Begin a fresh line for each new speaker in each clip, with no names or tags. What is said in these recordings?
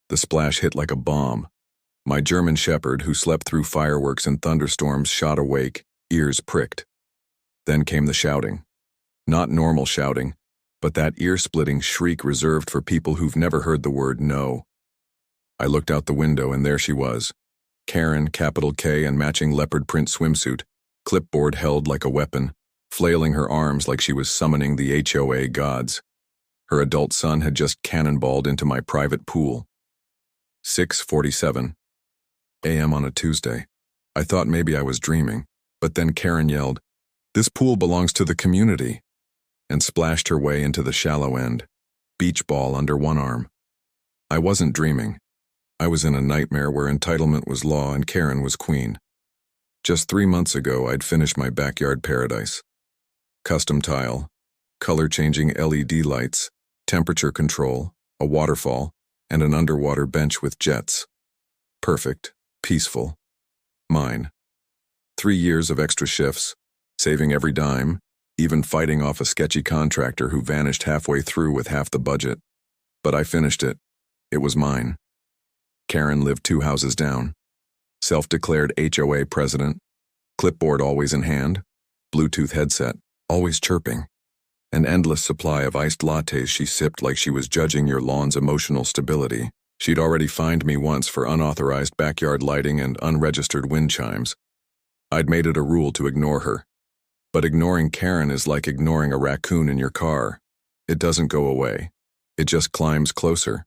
The splash hit like a bomb. My German shepherd, who slept through fireworks and thunderstorms, shot awake, ears pricked. Then came the shouting. Not normal shouting, but that ear-splitting shriek reserved for people who've never heard the word no. I looked out the window and there she was. Karen, capital K, and matching leopard print swimsuit, clipboard held like a weapon, flailing her arms like she was summoning the HOA gods. Her adult son had just cannonballed into my private pool. 6:47 a.m. on a Tuesday. I thought maybe I was dreaming, but then Karen yelled, "This pool belongs to the community," and splashed her way into the shallow end, beach ball under one arm. I wasn't dreaming. I was in a nightmare where entitlement was law and Karen was queen. Just 3 months ago, I'd finished my backyard paradise. Custom tile, color-changing LED lights, temperature control, a waterfall, and an underwater bench with jets. Perfect, peaceful. Mine. 3 years of extra shifts, saving every dime, even fighting off a sketchy contractor who vanished halfway through with half the budget. But I finished it. It was mine. Karen lived 2 houses down. Self-declared HOA president, clipboard always in hand, Bluetooth headset, always chirping, an endless supply of iced lattes she sipped like she was judging your lawn's emotional stability. She'd already fined me once for unauthorized backyard lighting and unregistered wind chimes. I'd made it a rule to ignore her. But ignoring Karen is like ignoring a raccoon in your car. It doesn't go away. It just climbs closer.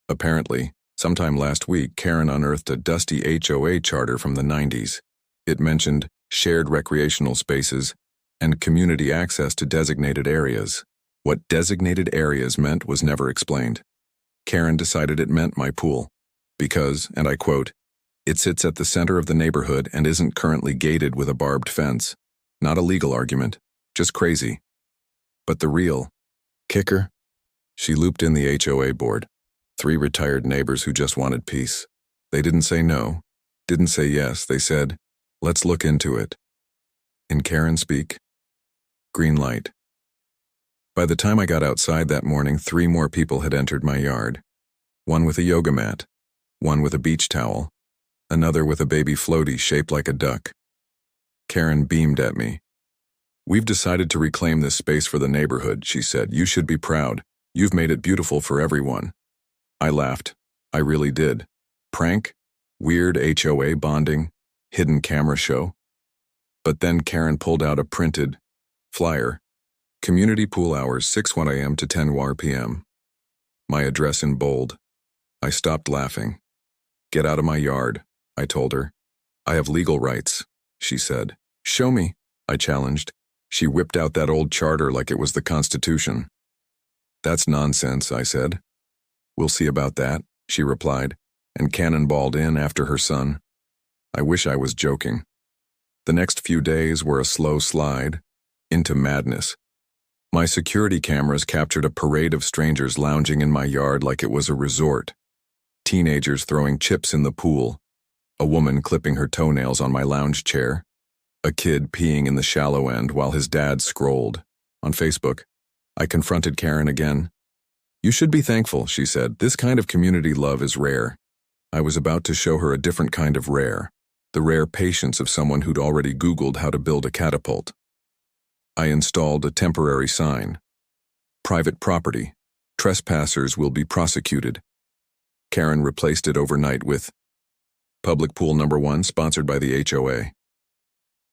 Apparently, sometime last week, Karen unearthed a dusty HOA charter from the 90s. It mentioned shared recreational spaces and community access to designated areas. What designated areas meant was never explained. Karen decided it meant my pool, because, and I quote, "It sits at the center of the neighborhood and isn't currently gated with a barbed fence." Not a legal argument, just crazy. But the real kicker? She looped in the HOA board. 3 retired neighbors who just wanted peace. They didn't say no, didn't say yes, they said, "Let's look into it." In Karen speak, green light. By the time I got outside that morning, 3 more people had entered my yard. One with a yoga mat, one with a beach towel, another with a baby floaty shaped like a duck. Karen beamed at me. "We've decided to reclaim this space for the neighborhood," she said. "You should be proud. You've made it beautiful for everyone." I laughed. I really did. Prank? Weird HOA bonding? Hidden camera show? But then Karen pulled out a printed flyer. Community pool hours 6:1 a.m. to 10:00 p.m. My address in bold. I stopped laughing. "Get out of my yard," I told her. "I have legal rights," she said. "Show me," I challenged. She whipped out that old charter like it was the Constitution. "That's nonsense," I said. "We'll see about that," she replied, and cannonballed in after her son. I wish I was joking. The next few days were a slow slide into madness. My security cameras captured a parade of strangers lounging in my yard like it was a resort. Teenagers throwing chips in the pool. A woman clipping her toenails on my lounge chair. A kid peeing in the shallow end while his dad scrolled. On Facebook, I confronted Karen again. "You should be thankful," she said. "This kind of community love is rare." I was about to show her a different kind of rare. The rare patience of someone who'd already Googled how to build a catapult. I installed a temporary sign. "Private property. Trespassers will be prosecuted." Karen replaced it overnight with "Public pool number 1, sponsored by the HOA."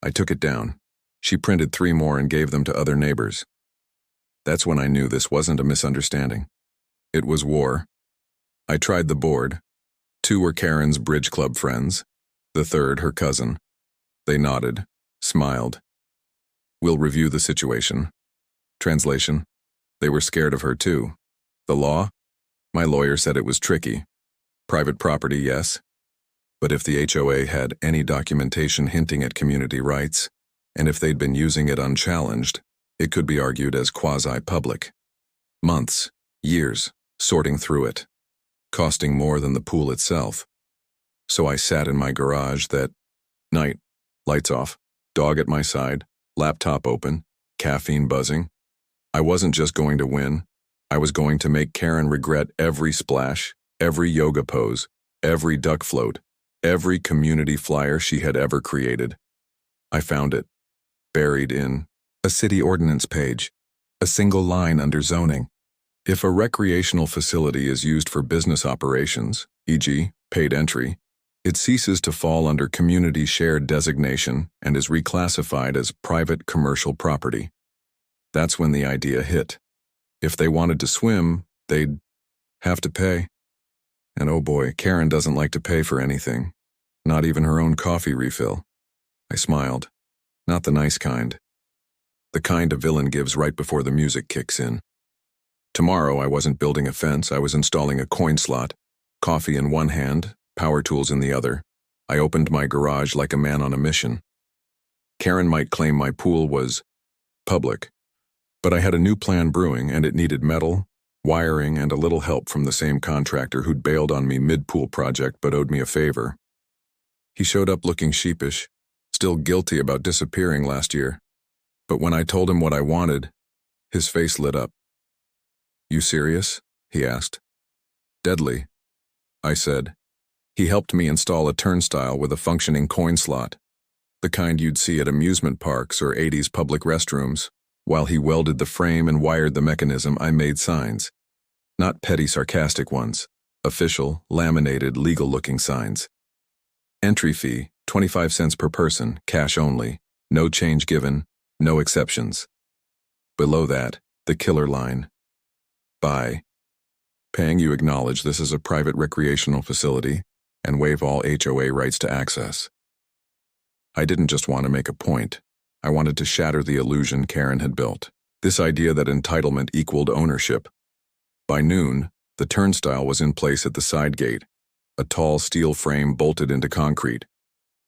I took it down. She printed 3 more and gave them to other neighbors. That's when I knew this wasn't a misunderstanding. It was war. I tried the board. 2 were Karen's bridge club friends. The 3rd, her cousin. They nodded, smiled. "We'll review the situation." Translation: they were scared of her too. The law? My lawyer said it was tricky. Private property, yes. But if the HOA had any documentation hinting at community rights, and if they'd been using it unchallenged, it could be argued as quasi-public. Months, years, sorting through it, costing more than the pool itself. So I sat in my garage that night, lights off, dog at my side, laptop open, caffeine buzzing. I wasn't just going to win. I was going to make Karen regret every splash, every yoga pose, every duck float, every community flyer she had ever created. I found it, buried in a city ordinance page, a single line under zoning. If a recreational facility is used for business operations, e.g., paid entry, it ceases to fall under community shared designation and is reclassified as private commercial property. That's when the idea hit. If they wanted to swim, they'd have to pay. And oh boy, Karen doesn't like to pay for anything, not even her own coffee refill. I smiled. Not the nice kind. The kind a villain gives right before the music kicks in. Tomorrow I wasn't building a fence, I was installing a coin slot, coffee in one hand, power tools in the other. I opened my garage like a man on a mission. Karen might claim my pool was public, but I had a new plan brewing and it needed metal, wiring, and a little help from the same contractor who'd bailed on me mid-pool project but owed me a favor. He showed up looking sheepish, still guilty about disappearing last year. But when I told him what I wanted, his face lit up. "You serious?" he asked. "Deadly," I said. He helped me install a turnstile with a functioning coin slot, the kind you'd see at amusement parks or 80s public restrooms. While he welded the frame and wired the mechanism, I made signs. Not petty sarcastic ones, official, laminated, legal-looking signs. Entry fee, 25 cents per person, cash only, no change given, no exceptions. Below that, the killer line. By paying, you acknowledge this is a private recreational facility and waive all HOA rights to access. I didn't just want to make a point. I wanted to shatter the illusion Karen had built, this idea that entitlement equaled ownership. By noon, the turnstile was in place at the side gate, a tall steel frame bolted into concrete.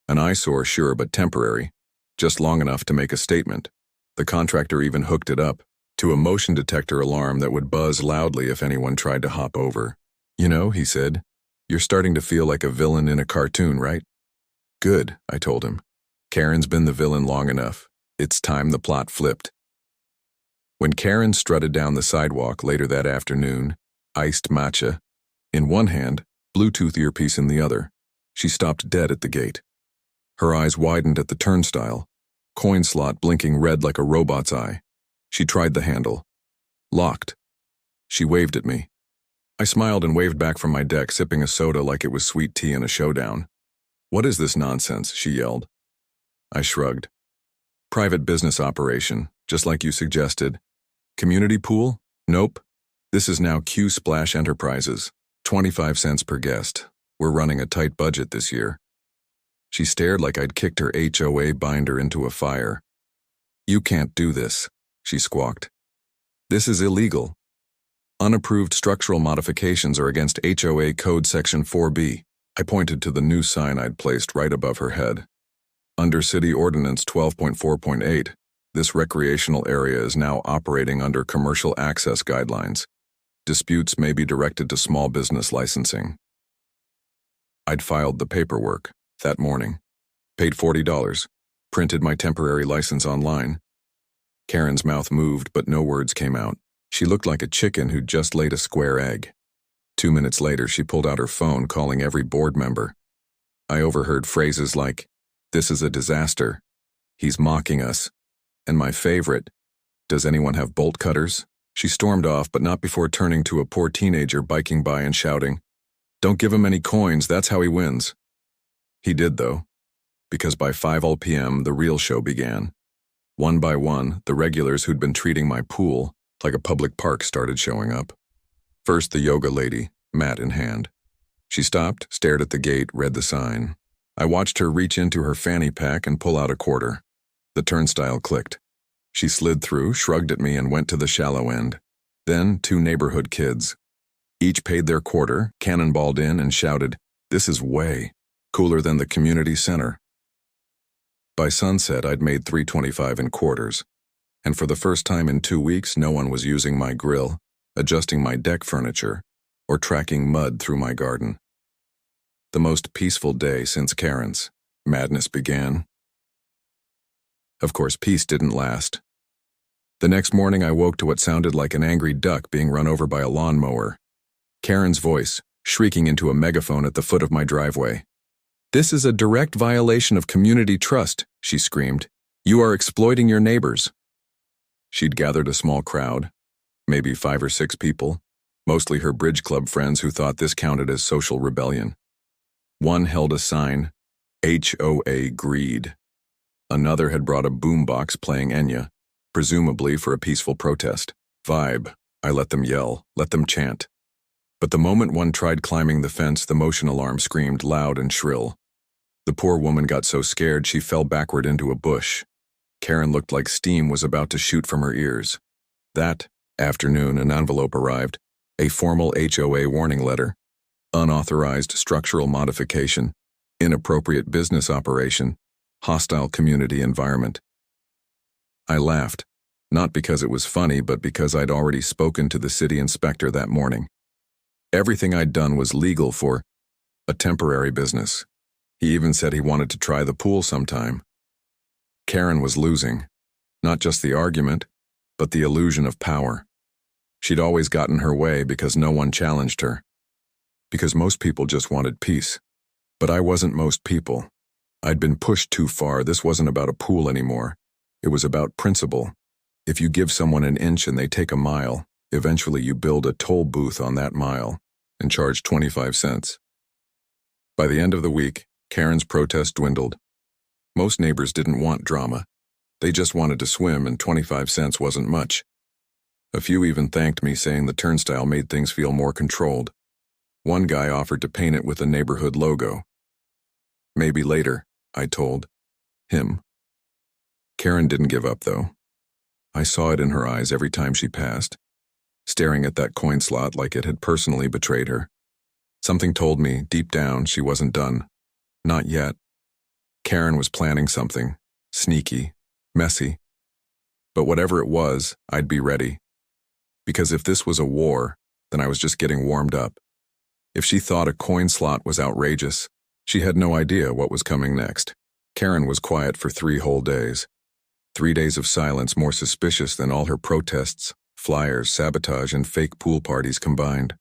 An eyesore, sure, but temporary, just long enough to make a statement. The contractor even hooked it up to a motion detector alarm that would buzz loudly if anyone tried to hop over. "You know," he said, "you're starting to feel like a villain in a cartoon, right?" "Good," I told him. "Karen's been the villain long enough. It's time the plot flipped." When Karen strutted down the sidewalk later that afternoon, iced matcha in one hand, Bluetooth earpiece in the other, she stopped dead at the gate. Her eyes widened at the turnstile, coin slot blinking red like a robot's eye. She tried the handle. Locked. She waved at me. I smiled and waved back from my deck, sipping a soda like it was sweet tea in a showdown. "What is this nonsense?" she yelled. I shrugged. "Private business operation, just like you suggested. Community pool? Nope. This is now Q Splash Enterprises. 25 cents per guest. We're running a tight budget this year." She stared like I'd kicked her HOA binder into a fire. "You can't do this," she squawked. "This is illegal. Unapproved structural modifications are against HOA Code Section 4B. I pointed to the new sign I'd placed right above her head. "Under City Ordinance 12.4.8, this recreational area is now operating under commercial access guidelines. Disputes may be directed to small business licensing." I'd filed the paperwork that morning, paid $40, printed my temporary license online. Karen's mouth moved, but no words came out. She looked like a chicken who'd just laid a square egg. 2 minutes later, she pulled out her phone, calling every board member. I overheard phrases like, "This is a disaster," "He's mocking us," and my favorite, "Does anyone have bolt cutters?" She stormed off, but not before turning to a poor teenager biking by and shouting, "Don't give him any coins, that's how he wins." He did, though, because by 5 p.m. the real show began. One by one, the regulars who'd been treating my pool like a public park started showing up. First, the yoga lady, mat in hand. She stopped, stared at the gate, read the sign. I watched her reach into her fanny pack and pull out a quarter. The turnstile clicked. She slid through, shrugged at me, and went to the shallow end. Then 2 neighborhood kids. Each paid their quarter, cannonballed in, and shouted, "This is way cooler than the community center." By sunset, I'd made $3.25 in quarters, and for the first time in 2 weeks, no one was using my grill, adjusting my deck furniture, or tracking mud through my garden. The most peaceful day since Karen's. Madness began. Of course, peace didn't last. The next morning, I woke to what sounded like an angry duck being run over by a lawnmower. Karen's voice, shrieking into a megaphone at the foot of my driveway. "This is a direct violation of community trust," she screamed. "You are exploiting your neighbors." She'd gathered a small crowd, maybe 5 or 6 people, mostly her bridge club friends who thought this counted as social rebellion. One held a sign, HOA Greed. Another had brought a boombox playing Enya, presumably for a peaceful protest. Vibe. I let them yell, let them chant. But the moment one tried climbing the fence, the motion alarm screamed loud and shrill. The poor woman got so scared she fell backward into a bush. Karen looked like steam was about to shoot from her ears. That afternoon, an envelope arrived, a formal HOA warning letter, unauthorized structural modification, inappropriate business operation, hostile community environment. I laughed, not because it was funny, but because I'd already spoken to the city inspector that morning. Everything I'd done was legal for a temporary business. He even said he wanted to try the pool sometime. Karen was losing, not just the argument, but the illusion of power. She'd always gotten her way because no one challenged her. Because most people just wanted peace. But I wasn't most people. I'd been pushed too far. This wasn't about a pool anymore. It was about principle. If you give someone an inch and they take a mile, eventually you build a toll booth on that mile and charge 25 cents. By the end of the week, Karen's protest dwindled. Most neighbors didn't want drama. They just wanted to swim, and 25 cents wasn't much. A few even thanked me, saying the turnstile made things feel more controlled. One guy offered to paint it with the neighborhood logo. Maybe later, I told him. Karen didn't give up, though. I saw it in her eyes every time she passed, staring at that coin slot like it had personally betrayed her. Something told me, deep down, she wasn't done. Not yet. Karen was planning something, sneaky, messy. But whatever it was, I'd be ready. Because if this was a war, then I was just getting warmed up. If she thought a coin slot was outrageous, she had no idea what was coming next. Karen was quiet for 3 whole days. 3 days of silence, more suspicious than all her protests, flyers, sabotage, and fake pool parties combined.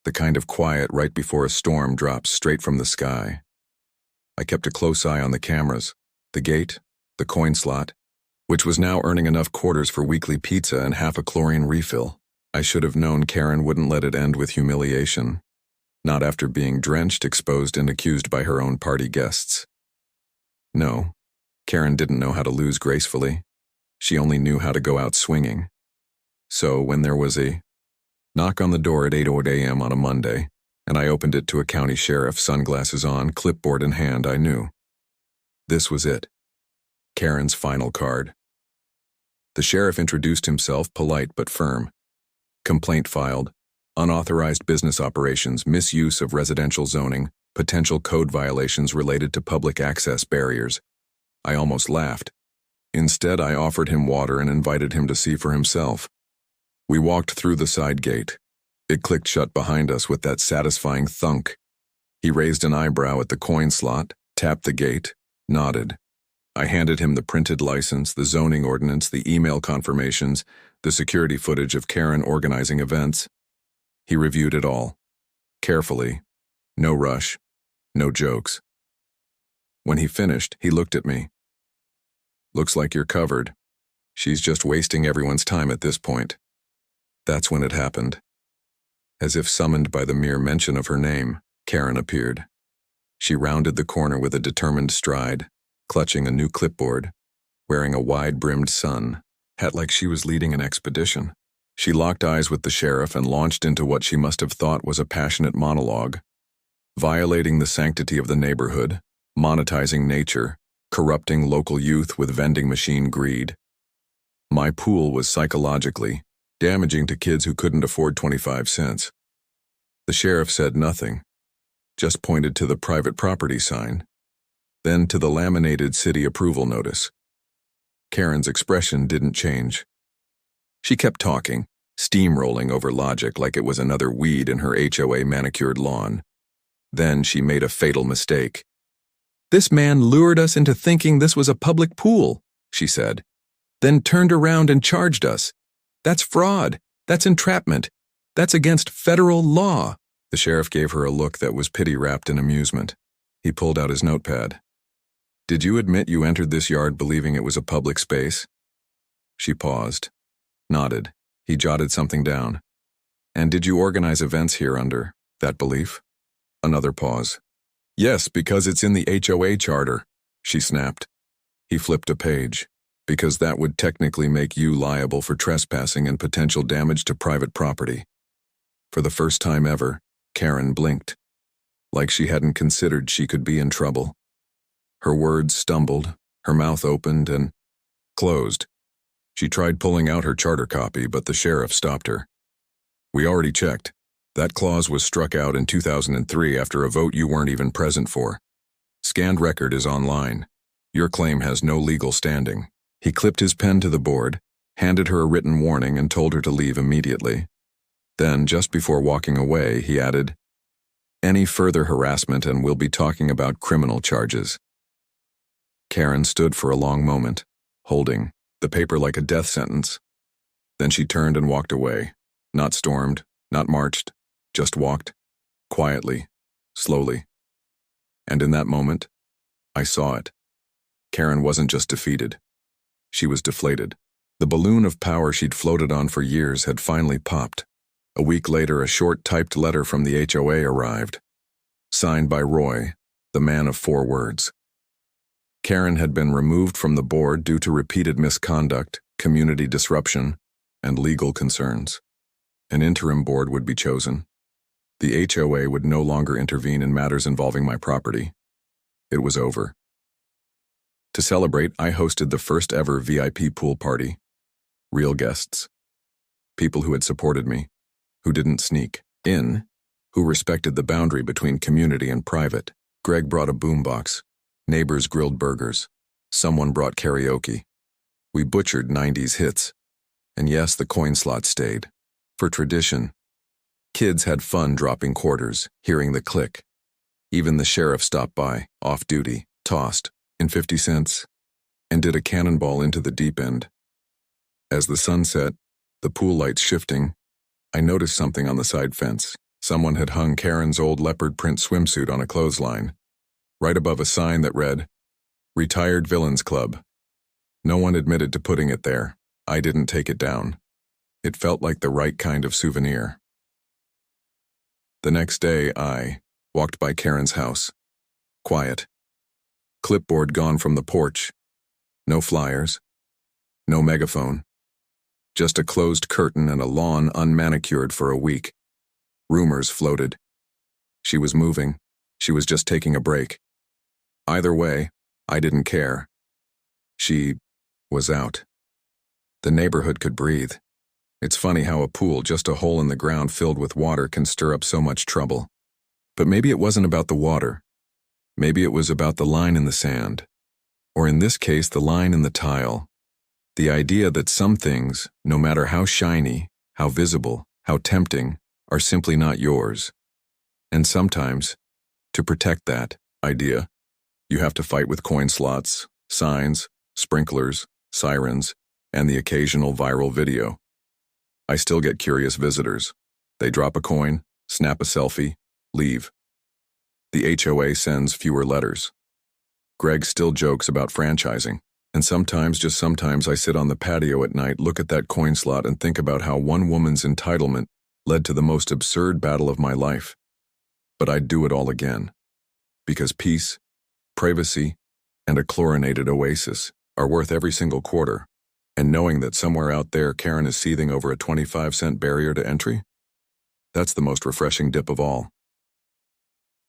The kind of quiet right before a storm drops straight from the sky. I kept a close eye on the cameras, the gate, the coin slot, which was now earning enough quarters for weekly pizza and half a chlorine refill. I should have known Karen wouldn't let it end with humiliation. Not after being drenched, exposed, and accused by her own party guests. No, Karen didn't know how to lose gracefully. She only knew how to go out swinging. So when there was a knock on the door at 8:00 a.m. on a Monday, and I opened it to a county sheriff, sunglasses on, clipboard in hand, I knew. This was it. Karen's final card. The sheriff introduced himself, polite but firm. Complaint filed. Unauthorized business operations, misuse of residential zoning, potential code violations related to public access barriers. I almost laughed. Instead, I offered him water and invited him to see for himself. We walked through the side gate. It clicked shut behind us with that satisfying thunk. He raised an eyebrow at the coin slot, tapped the gate, nodded. I handed him the printed license, the zoning ordinance, the email confirmations, the security footage of Karen organizing events. He reviewed it all. Carefully. No rush. No jokes. When he finished, he looked at me. "Looks like you're covered. She's just wasting everyone's time at this point." That's when it happened. As if summoned by the mere mention of her name, Karen appeared. She rounded the corner with a determined stride, clutching a new clipboard, wearing a wide-brimmed sun hat like she was leading an expedition. She locked eyes with the sheriff and launched into what she must have thought was a passionate monologue. Violating the sanctity of the neighborhood, monetizing nature, corrupting local youth with vending machine greed. My pool was psychologically damaging to kids who couldn't afford 25 cents. The sheriff said nothing, just pointed to the private property sign, then to the laminated city approval notice. Karen's expression didn't change. She kept talking, steamrolling over logic like it was another weed in her HOA manicured lawn. Then she made a fatal mistake. "This man lured us into thinking this was a public pool," she said, "then turned around and charged us. That's fraud. That's entrapment. That's against federal law." The sheriff gave her a look that was pity wrapped in amusement. He pulled out his notepad. "Did you admit you entered this yard believing it was a public space?" She paused, nodded. He jotted something down. "And did you organize events here under that belief?" Another pause. "Yes, because it's in the HOA charter," she snapped. He flipped a page. "Because that would technically make you liable for trespassing and potential damage to private property." For the first time ever, Karen blinked, like she hadn't considered she could be in trouble. Her words stumbled, her mouth opened and closed. She tried pulling out her charter copy, but the sheriff stopped her. "We already checked. That clause was struck out in 2003 after a vote you weren't even present for. Scanned record is online. Your claim has no legal standing." He clipped his pen to the board, handed her a written warning, and told her to leave immediately. Then, just before walking away, he added, "Any further harassment and we'll be talking about criminal charges." Karen stood for a long moment, holding the paper like a death sentence. Then she turned and walked away. Not stormed, not marched, just walked, quietly, slowly. And in that moment, I saw it. Karen wasn't just defeated. She was deflated. The balloon of power she'd floated on for years had finally popped. A week later, a short typed letter from the HOA arrived. Signed by Roy, the man of 4 words. Karen had been removed from the board due to repeated misconduct, community disruption, and legal concerns. An interim board would be chosen. The HOA would no longer intervene in matters involving my property. It was over. To celebrate, I hosted the first ever VIP pool party. Real guests. People who had supported me, who didn't sneak in, who respected the boundary between community and private. Greg brought a boombox. Neighbors grilled burgers. Someone brought karaoke. We butchered 90s hits. And yes, the coin slot stayed. For tradition. Kids had fun dropping quarters, hearing the click. Even the sheriff stopped by, off duty, tossed, in 50 cents, and did a cannonball into the deep end. As the sun set, the pool lights shifting, I noticed something on the side fence. Someone had hung Karen's old leopard print swimsuit on a clothesline, right above a sign that read, "Retired Villains Club." No one admitted to putting it there. I didn't take it down. It felt like the right kind of souvenir. The next day, I walked by Karen's house. Quiet. Clipboard gone from the porch. No flyers. No megaphone. Just a closed curtain and a lawn unmanicured for a week. Rumors floated. She was moving. She was just taking a break. Either way, I didn't care. She was out. The neighborhood could breathe. It's funny how a pool, just a hole in the ground filled with water, can stir up so much trouble. But maybe it wasn't about the water. Maybe it was about the line in the sand. Or in this case, the line in the tile. The idea that some things, no matter how shiny, how visible, how tempting, are simply not yours. And sometimes, to protect that idea, you have to fight with coin slots, signs, sprinklers, sirens, and the occasional viral video. I still get curious visitors. They drop a coin, snap a selfie, leave. The HOA sends fewer letters. Greg still jokes about franchising. And sometimes, just sometimes, I sit on the patio at night, look at that coin slot, and think about how one woman's entitlement led to the most absurd battle of my life. But I'd do it all again. Because peace, privacy, and a chlorinated oasis are worth every single quarter. And knowing that somewhere out there Karen is seething over a 25-cent barrier to entry, that's the most refreshing dip of all.